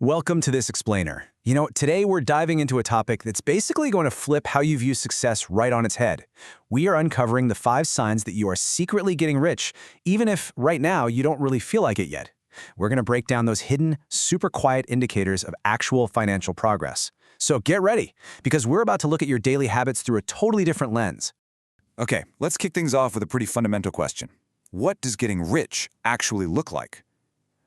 Welcome to this explainer. Today we're diving into a topic that's basically going to flip how you view success right on its head. We are uncovering the 5 signs that you are secretly getting rich, even if right now you don't really feel like it yet. We're going to break down those hidden, super quiet indicators of actual financial progress. So get ready, because we're about to look at your daily habits through a totally different lens. Okay, let's kick things off with a pretty fundamental question. What does getting rich actually look like?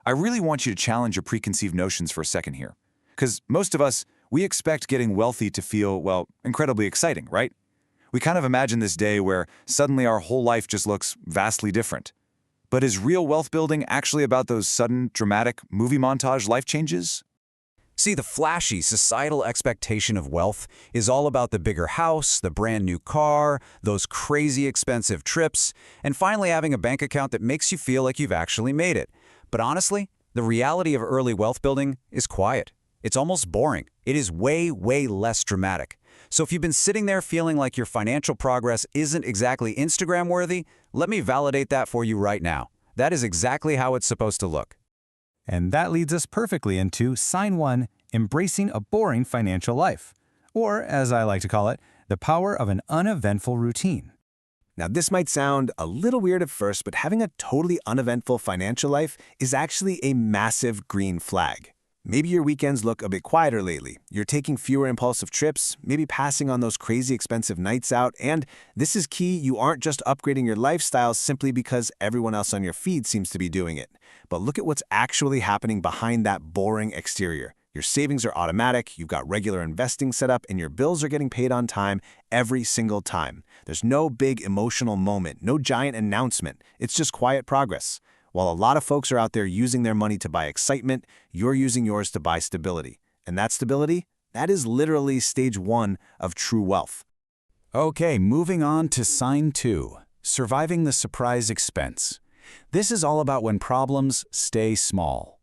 I really want you to challenge your preconceived notions for a second here. Because most of us, we expect getting wealthy to feel, well, incredibly exciting, right? We kind of imagine this day where suddenly our whole life just looks vastly different. But is real wealth building actually about those sudden, dramatic, movie montage life changes? See, the flashy societal expectation of wealth is all about the bigger house, the brand new car, those crazy expensive trips, and finally having a bank account that makes you feel like you've actually made it. But honestly, the reality of early wealth building is quiet. It's almost boring. It is way, way less dramatic. So if you've been sitting there feeling like your financial progress isn't exactly Instagram-worthy, let me validate that for you right now. That is exactly how it's supposed to look. And that leads us perfectly into Sign 1, embracing a boring financial life. Or, as I like to call it, the power of an uneventful routine. Now, this might sound a little weird at first, but having a totally uneventful financial life is actually a massive green flag. Maybe your weekends look a bit quieter lately. You're taking fewer impulsive trips, maybe passing on those crazy expensive nights out, and this is key, you aren't just upgrading your lifestyle simply because everyone else on your feed seems to be doing it. But look at what's actually happening behind that boring exterior. Your savings are automatic, you've got regular investing set up, and your bills are getting paid on time every single time. There's no big emotional moment, no giant announcement. It's just quiet progress. While a lot of folks are out there using their money to buy excitement, you're using yours to buy stability. And that stability, that is literally stage 1 of true wealth. Okay, moving on to Sign 2, surviving the surprise expense. This is all about when problems stay small.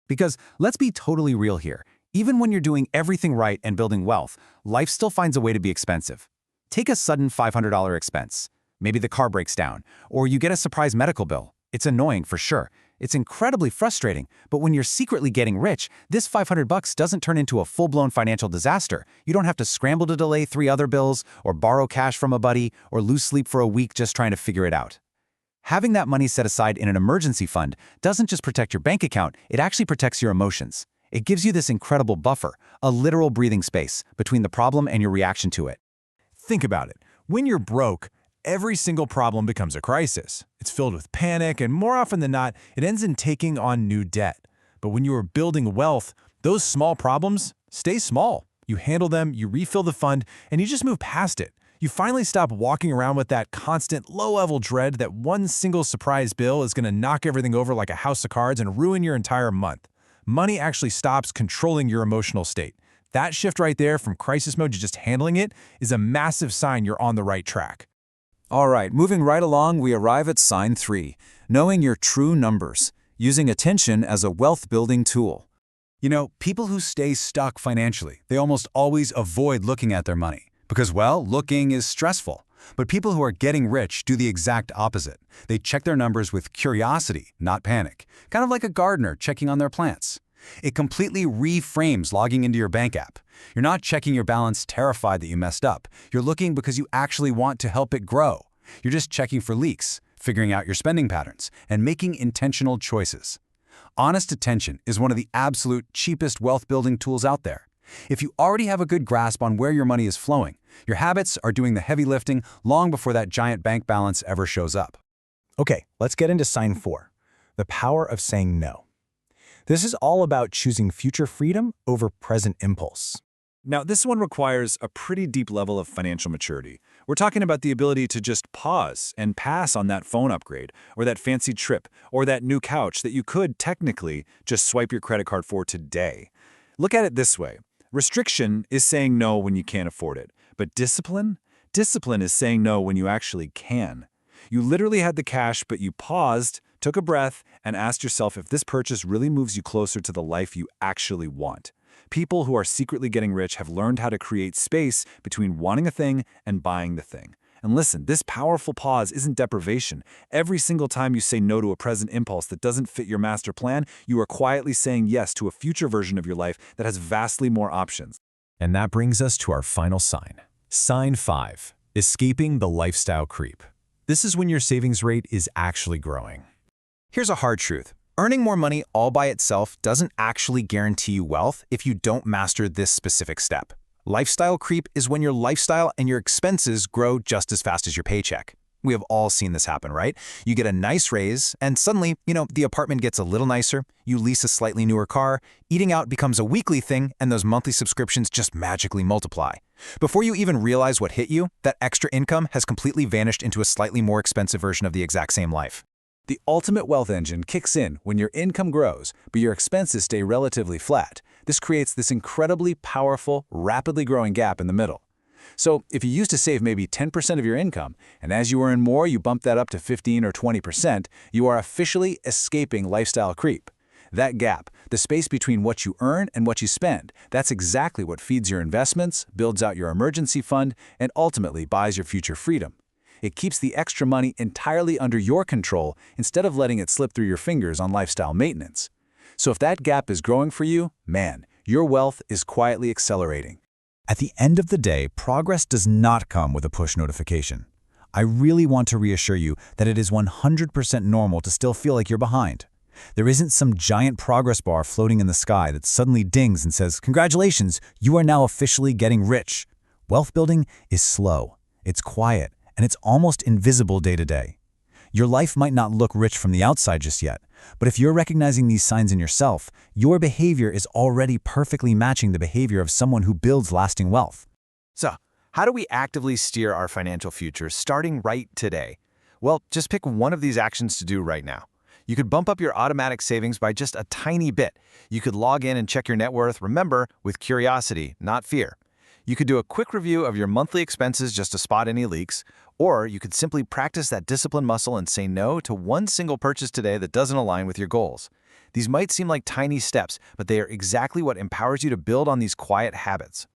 Because let's be totally real here. Even when you're doing everything right and building wealth, life still finds a way to be expensive. Take a sudden $500 expense. Maybe the car breaks down, or you get a surprise medical bill. It's annoying for sure. It's incredibly frustrating, but when you're secretly getting rich, this $500 doesn't turn into a full-blown financial disaster. You don't have to scramble to delay 3 other bills, or borrow cash from a buddy, or lose sleep for a week just trying to figure it out. Having that money set aside in an emergency fund doesn't just protect your bank account, it actually protects your emotions. It gives you this incredible buffer, a literal breathing space between the problem and your reaction to it. Think about it. When you're broke, every single problem becomes a crisis. It's filled with panic, and more often than not, it ends in taking on new debt. But when you are building wealth, those small problems stay small. You handle them, you refill the fund, and you just move past it. You finally stop walking around with that constant low-level dread that one single surprise bill is going to knock everything over like a house of cards and ruin your entire month. Money actually stops controlling your emotional state. That shift right there from crisis mode to just handling it is a massive sign you're on the right track. All right, moving right along, we arrive at Sign 3, knowing your true numbers, using attention as a wealth-building tool. People who stay stuck financially, they almost always avoid looking at their money. Because, well, looking is stressful. But people who are getting rich do the exact opposite. They check their numbers with curiosity, not panic. Kind of like a gardener checking on their plants. It completely reframes logging into your bank app. You're not checking your balance terrified that you messed up. You're looking because you actually want to help it grow. You're just checking for leaks, figuring out your spending patterns, and making intentional choices. Honest attention is one of the absolute cheapest wealth-building tools out there. If you already have a good grasp on where your money is flowing, your habits are doing the heavy lifting long before that giant bank balance ever shows up. Okay, let's get into Sign 4, the power of saying no. This is all about choosing future freedom over present impulse. Now, this one requires a pretty deep level of financial maturity. We're talking about the ability to just pause and pass on that phone upgrade, or that fancy trip, or that new couch that you could technically just swipe your credit card for today. Look at it this way. Restriction is saying no when you can't afford it. But discipline? Discipline is saying no when you actually can. You literally had the cash, but you paused, took a breath, and asked yourself if this purchase really moves you closer to the life you actually want. People who are secretly getting rich have learned how to create space between wanting a thing and buying the thing. And listen, this powerful pause isn't deprivation. Every single time you say no to a present impulse that doesn't fit your master plan, you are quietly saying yes to a future version of your life that has vastly more options. And that brings us to our final sign. Sign 5. Escaping the lifestyle creep. This is when your savings rate is actually growing. Here's a hard truth. Earning more money all by itself doesn't actually guarantee you wealth if you don't master this specific step. Lifestyle creep is when your lifestyle and your expenses grow just as fast as your paycheck. We have all seen this happen, right? You get a nice raise, and suddenly, the apartment gets a little nicer, you lease a slightly newer car, eating out becomes a weekly thing, and those monthly subscriptions just magically multiply. Before you even realize what hit you, that extra income has completely vanished into a slightly more expensive version of the exact same life. The ultimate wealth engine kicks in when your income grows, but your expenses stay relatively flat. This creates this incredibly powerful, rapidly growing gap in the middle. So if you used to save maybe 10% of your income, and as you earn more, you bump that up to 15 or 20%, you are officially escaping lifestyle creep. That gap, the space between what you earn and what you spend, that's exactly what feeds your investments, builds out your emergency fund, and ultimately buys your future freedom. It keeps the extra money entirely under your control instead of letting it slip through your fingers on lifestyle maintenance. So if that gap is growing for you, man, your wealth is quietly accelerating. At the end of the day, progress does not come with a push notification. I really want to reassure you that it is 100% normal to still feel like you're behind. There isn't some giant progress bar floating in the sky that suddenly dings and says, "Congratulations, you are now officially getting rich." Wealth building is slow, it's quiet, and it's almost invisible day to day. Your life might not look rich from the outside just yet, but if you're recognizing these signs in yourself, your behavior is already perfectly matching the behavior of someone who builds lasting wealth. So, how do we actively steer our financial future starting right today? Well, just pick one of these actions to do right now. You could bump up your automatic savings by just a tiny bit. You could log in and check your net worth, remember, with curiosity, not fear. You could do a quick review of your monthly expenses just to spot any leaks, or you could simply practice that discipline muscle and say no to one single purchase today that doesn't align with your goals. These might seem like tiny steps, but they are exactly what empowers you to build on these quiet habits.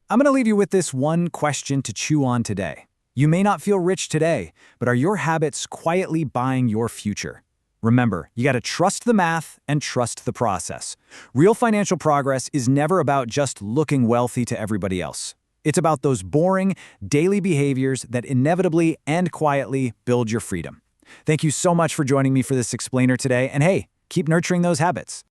I'm going to leave you with this one question to chew on today. You may not feel rich today, but are your habits quietly buying your future? Remember, you got to trust the math and trust the process. Real financial progress is never about just looking wealthy to everybody else. It's about those boring, daily behaviors that inevitably and quietly build your freedom. Thank you so much for joining me for this explainer today, and hey, keep nurturing those habits.